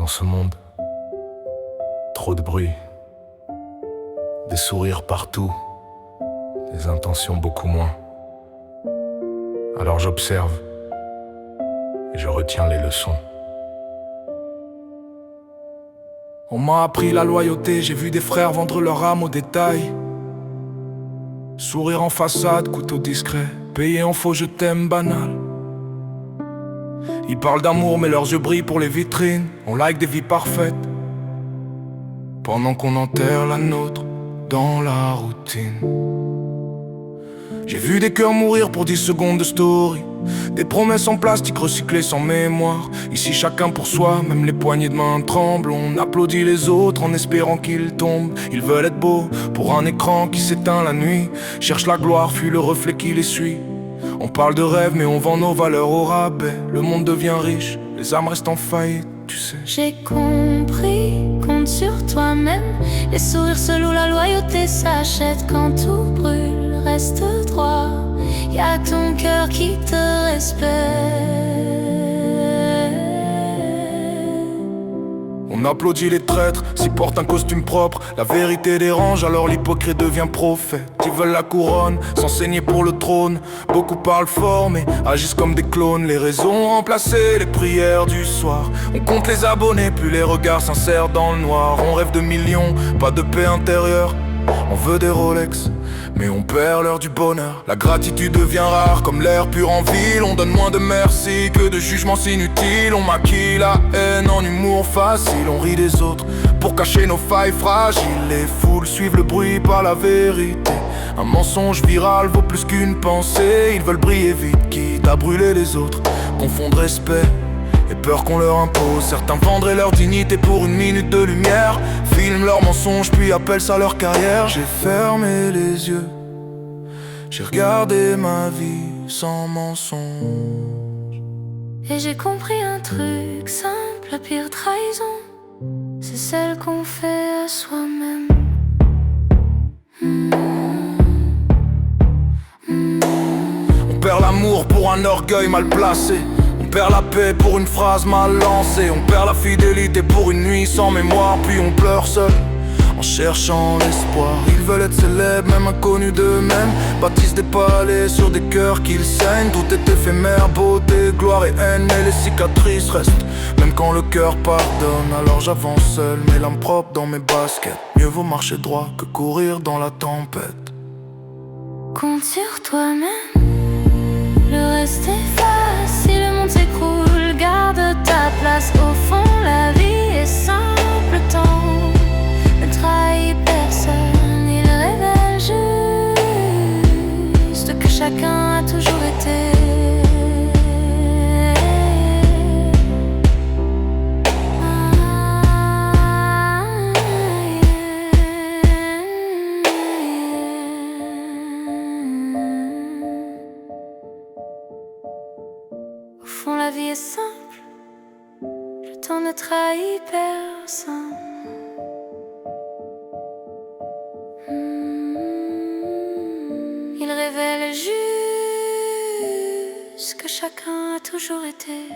Dans ce monde, trop de bruit, des sourires partout, des intentions beaucoup moins. Alors j'observe et je retiens les leçons. On m'a appris la loyauté, j'ai vu des frères vendre leur âme au détail. Sourire en façade, couteau discret, payé en faux je t'aime banal. Ils parlent d'amour mais leurs yeux brillent pour les vitrines. On like des vies parfaites pendant qu'on enterre la nôtre dans la routine. J'ai vu des cœurs mourir pour 10 secondes de story, des promesses en plastique recyclées sans mémoire. Ici chacun pour soi, même les poignées de main tremblent. On applaudit les autres en espérant qu'ils tombent. Ils veulent être beaux pour un écran qui s'éteint la nuit. Cherche la gloire, fuit le reflet qui les suit. On parle de rêve mais on vend nos valeurs au rabais. Le monde devient riche, les âmes restent en faillite, tu sais. J'ai compris, compte sur toi-même. Les sourires se louent, la loyauté s'achète. Quand tout brûle, reste droit. Y'a ton cœur qui te respecte. On applaudit les traîtres, s'ils portent un costume propre. La vérité dérange, alors l'hypocrite devient prophète. Ils veulent la couronne, s'enseigner pour le trône. Beaucoup parlent fort mais agissent comme des clones. Les réseaux ont remplacé les prières du soir. On compte les abonnés, puis les regards sincères dans le noir. On rêve de millions, pas de paix intérieure. On veut des Rolex, mais on perd l'heure du bonheur. La gratitude devient rare comme l'air pur en ville. On donne moins de merci que de jugements inutiles. On maquille la haine en humour facile. On rit des autres pour cacher nos failles fragiles. Les foules suivent le bruit, pas la vérité. Un mensonge viral vaut plus qu'une pensée. Ils veulent briller vite, quitte à brûler les autres. Confondre respect et peur qu'on leur impose. Certains vendraient leur dignité pour une minute de lumière. Filment leurs mensonges puis appellent ça leur carrière. J'ai fermé les yeux, j'ai regardé ma vie sans mensonge. Et j'ai compris un truc simple, la pire trahison, c'est celle qu'on fait à soi-même. On perd l'amour pour un orgueil mal placé. On perd la paix pour une phrase mal lancée. On perd la fidélité pour une nuit sans mémoire. Puis on pleure seul en cherchant l'espoir. Ils veulent être célèbres, même inconnus d'eux-mêmes. Bâtissent des palais sur des cœurs qu'ils saignent. Tout est éphémère, beauté, gloire et haine. Mais les cicatrices restent, même quand le cœur pardonne. Alors j'avance seul, mes lames propres dans mes baskets. Mieux vaut marcher droit que courir dans la tempête. Compte sur toi-même, le reste est facile. Si le monde s'écroule, garde ta place. Au fond, la vie est simple, le temps ne trahit personne. Il révèle juste que chacun a toujours été. Au fond, la vie est simple, le temps ne trahit personne. Il révèle juste que chacun a toujours été.